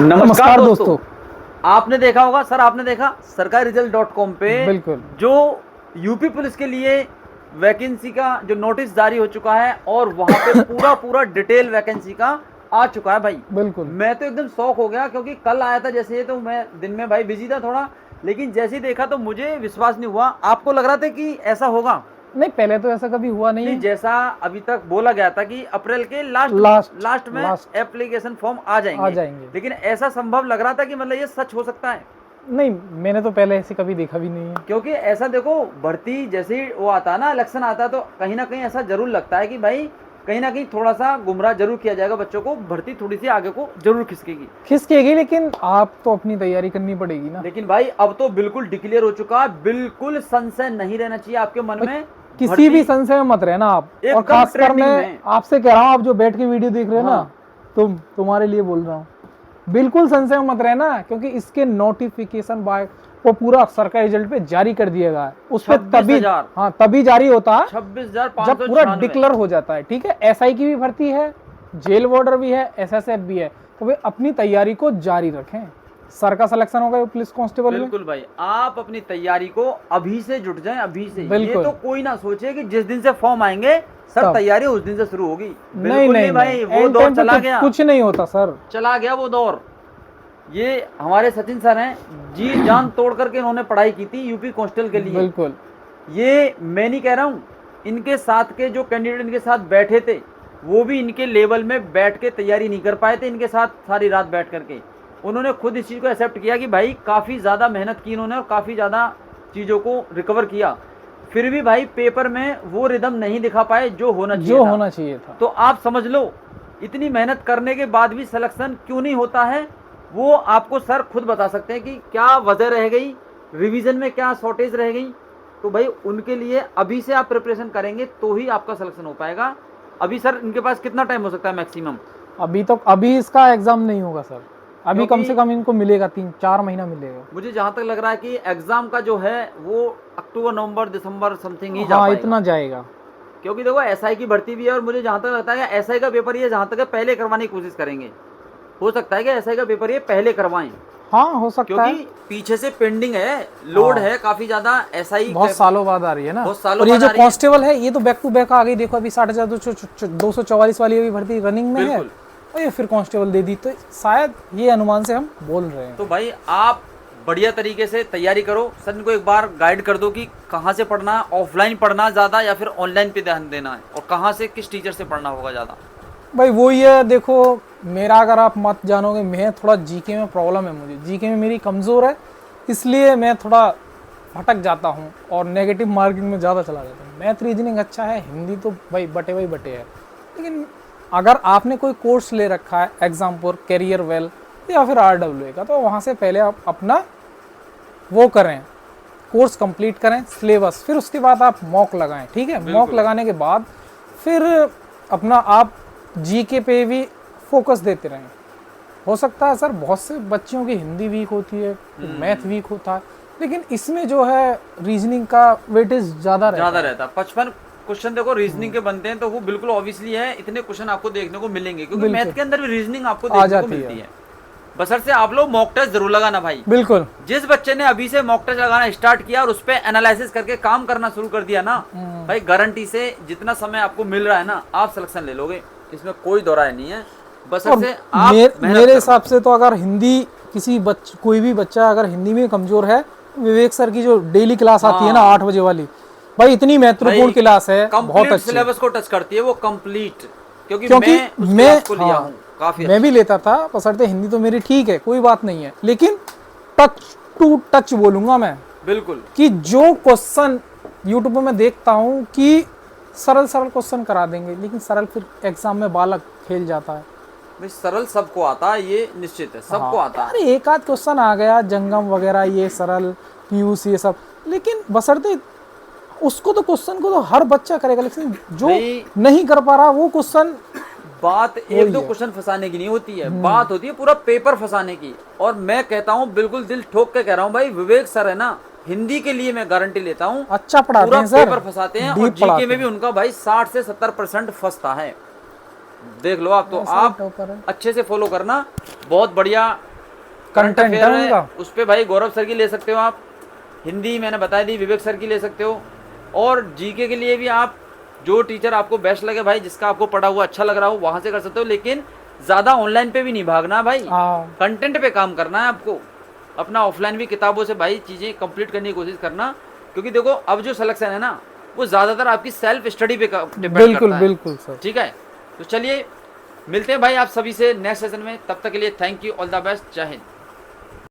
नमस्कार दोस्तों। आपने देखा होगा सर, आपने देखा सरकारी रिजल्ट.com पे बिल्कुल जो यूपी पुलिस के लिए वैकेंसी का जो नोटिस जारी हो चुका है और वहां पे पूरा डिटेल वैकेंसी का आ चुका है भाई। बिल्कुल। मैं तो एकदम शौक हो गया क्योंकि कल आया था जैसे, तो मैं दिन में भाई बिजी था थोड़ा, लेकिन जैसे ही देखा तो मुझे विश्वास नहीं हुआ। आपको लग रहा था कि ऐसा होगा? नहीं, पहले तो ऐसा कभी हुआ नहीं नहीं, है। जैसा अभी तक बोला गया था कि अप्रैल के लास्ट में एप्लीकेशन फॉर्म आ जाएंगे, लेकिन ऐसा संभव लग रहा था कि मतलब ये सच हो सकता है। नहीं, मैंने तो पहले ऐसे कभी देखा भी नहीं है। क्योंकि ऐसा देखो, भर्ती जैसे ही वो आता है ना, इलेक्शन आता है, तो कहीं ना कहीं ऐसा जरूर लगता है कि भाई कहीं ना कहीं थोड़ा सा गुमराह जरूर किया जाएगा बच्चों को, भर्ती थोड़ी सी आगे को जरूर खिसकेगी, लेकिन आप तो अपनी तैयारी करनी पड़ेगी ना। लेकिन भाई अब तो बिल्कुल डिक्लेयर हो चुका है, बिल्कुल संशय नहीं रहना चाहिए आपके मन में, किसी भी संशय में मत रहना आप। और खासकर मैं आपसे कह रहा हूँ, आप जो बैठ के वीडियो देख रहे हो ना, तुम्हारे लिए बोल रहा हूँ, बिल्कुल संशय में मत रहना, क्योंकि इसके नोटिफिकेशन वो पूरा सरकारी रिजल्ट पे जारी कर दिया गया है। उस पे तभी जारी होता है 26,596 जब पूरा डिक्लेयर हो जाता है। ठीक है, एसआई की भी भर्ती है, जेल वार्डर भी है, एसएसएफ भी है, तो वे अपनी तैयारी को जारी रखें। सर का सिलेक्शन होगा पुलिस कांस्टेबल में। बिल्कुल भाई, आप अपनी तैयारी को अभी से जुट जाएं, अभी से। ये तो कोई ना सोचे कि जिस दिन से फॉर्म आएंगे सर तैयारी उस दिन से शुरू होगी। नहीं भाई, वो दौर चला गया, कुछ नहीं होता सर, चला गया वो दौर। ये हमारे सचिन सर हैं, जी जान तोड़ करके इन्होंने पढ़ाई की थी यूपी कांस्टेबल के लिए। बिल्कुल, ये मैं नहीं कह रहा हूँ, इनके साथ के जो कैंडिडेट इनके साथ बैठे थे वो भी इनके लेवल में बैठ के तैयारी नहीं कर पाए थे। इनके साथ सारी रात बैठ करके उन्होंने खुद इस चीज़ को एक्सेप्ट किया कि भाई काफ़ी ज़्यादा मेहनत की इन्होंने और काफ़ी ज़्यादा चीज़ों को रिकवर किया, फिर भी भाई पेपर में वो रिदम नहीं दिखा पाए जो होना चाहिए था। तो आप समझ लो, इतनी मेहनत करने के बाद भी सिलेक्शन क्यों नहीं होता है, वो आपको सर खुद बता सकते हैं कि क्या वजह रह गई, रिवीजन में क्या शॉर्टेज रह गई। तो भाई उनके लिए अभी से आप प्रिपरेशन करेंगे तो ही आपका सिलेक्शन हो पाएगा। अभी सर इनके पास कितना टाइम हो सकता है मैक्सिमम? अभी इसका एग्जाम नहीं होगा सर, अभी कम से कम इनको मिलेगा 3-4 महीना मिलेगा। मुझे जहां तक लग रहा है कि एग्जाम का जो है वो अक्टूबर नवंबर दिसंबर समथिंग ही जा पाएगा। इतना जाएगा, क्योंकि देखो एसआई की भर्ती भी है और मुझे जहां तक लगता है एसआई का पेपर ये जहां तक है पहले करवाने की कोशिश करेंगे। हो सकता है कि एसआई का पेपर ये पहले करवाएं। हाँ, हो सकता है, क्योंकि पीछे से पेंडिंग है, लोड है काफी ज्यादा। एसआई बहुत सालों बाद आ रही है ना, बहुत सालों और ये बाद जो कांस्टेबल है ये तो बैक टू बैक आ गई। देखो अभी 244 वाली अभी भर्ती रनिंग में है और ये फिर कांस्टेबल दे दी, तो शायद ये अनुमान से हम बोल रहे हैं। तो भाई आप बढ़िया तरीके से तैयारी करो। सर इनको एक बार गाइड कर दो कि कहाँ से पढ़ना, ऑफलाइन पढ़ना ज़्यादा या फिर ऑनलाइन पे ध्यान देना है, और कहाँ से किस टीचर से पढ़ना होगा ज़्यादा। भाई वो ये देखो, मेरा अगर आप मत जानोगे, मैं थोड़ा जीके में प्रॉब्लम है, मुझे जीके में मेरी कमज़ोर है, इसलिए मैं थोड़ा भटक जाता हूँ और नेगेटिव मार्किंग में ज़्यादा चला जाता हूँ। मैथ रीजनिंग अच्छा है, हिंदी तो भाई बटे है। लेकिन अगर आपने कोई कोर्स ले रखा है एग्जाम्पल कैरियर वेल या फिर RWA का, तो वहाँ से पहले आप अपना वो करें, कोर्स कंप्लीट करें सिलेबस, फिर उसके बाद आप मॉक लगाएं। ठीक है, मॉक लगाने के बाद फिर अपना आप जीके पे भी फोकस देते रहें। हो सकता है सर बहुत से बच्चों की हिंदी वीक होती है, मैथ वीक होता है, लेकिन इसमें जो है रीजनिंग का वेटेज ज़्यादा रहता है। 55 क्वेश्चन देखो रीजनिंग के बनते हैं, तो वो बिल्कुल ऑब्वियसली है, इतने क्वेश्चन आपको देखने को मिलेंगे, क्योंकि मैथ के अंदर भी रीजनिंग आपको देखने को मिलती है। बशर्ते आप लोग मॉक टेस्ट जरूर लगाना भाई। बिल्कुल, जिस बच्चे ने अभी से मॉक टेस्ट लगाना स्टार्ट किया और उस पर एनालिसिस करके काम करना शुरू कर दिया ना भाई, गारंटी से जितना समय आपको मिल रहा है ना, आप सिलेक्शन ले लोगे, इसमें कोई दो राय नहीं है। बशर्ते आप मेरे हिसाब से तो अगर हिंदी कोई भी बच्चा अगर हिंदी में कमजोर है, विवेक सर की जो डेली क्लास आती है ना 8 बजे वाली, भाई इतनी महत्वपूर्ण क्लास है, बहुत अच्छी सिलेबस को टच करती है वो कंप्लीट। क्योंकि मैं भी लेता था, बशर्ते हिंदी तो मेरी ठीक है, कोई बात नहीं है, लेकिन टच टू टच बोलूंगा मैं बिल्कुल कि जो क्वेश्चन यूट्यूब में देखता हूँ कि सरल क्वेश्चन करा देंगे, लेकिन सरल फिर एग्जाम में बालक खेल जाता है। भाई सरल सबको आता है, ये निश्चित है, सबको आता है। अरे एक आध क्वेश्चन आ गया जंगम वगैरह, ये सरल पीयूष ये सब, लेकिन बशर्ते उसको तो क्वेश्चन को तो हर बच्चा करेगा, लेकिन जो नहीं कर पा रहा वो क्वेश्चन, बात एक दो क्वेश्चन फंसाने की नहीं होती है, बात होती है पूरा पेपर फंसाने की। और मैं कहता हूँ, बिल्कुल दिल ठोक के कह रहा हूँ भाई, विवेक सर है ना, हिंदी के लिए मैं गारंटी लेता हूँ, अच्छा पढ़ाते हैं सर, पेपर फंसाते हैं, और जीके में भी उनका भाई 60 से 70% फंसता है। देख लो आप, तो आप अच्छे से फॉलो करना, बहुत बढ़िया करंट कंटेंट है अफेयर उनका। है, उस पे भाई गौरव सर की ले सकते हो आप, हिंदी मैंने बता दी विवेक सर की ले सकते हो, और जीके के लिए भी आप जो टीचर आपको बेस्ट लगे भाई, जिसका आपको पढ़ा हुआ अच्छा लग रहा हो वहां से कर सकते हो, लेकिन ज़्यादा ऑनलाइन पे भी नहीं भागना भाई, हाँ कंटेंट पे काम करना है आपको, अपना ऑफलाइन भी किताबों से भाई चीज़ें कंप्लीट करने की कोशिश करना, क्योंकि देखो अब जो सिलेक्शन है ना वो ज़्यादातर आपकी सेल्फ स्टडी पे डिपेंड बिल्कुल करता है। बिल्कुल सर। ठीक है, तो चलिए मिलते हैं भाई आप सभी से नेक्स्ट सेशन में, तब तक के लिए thank you, all the best, जय हिंद।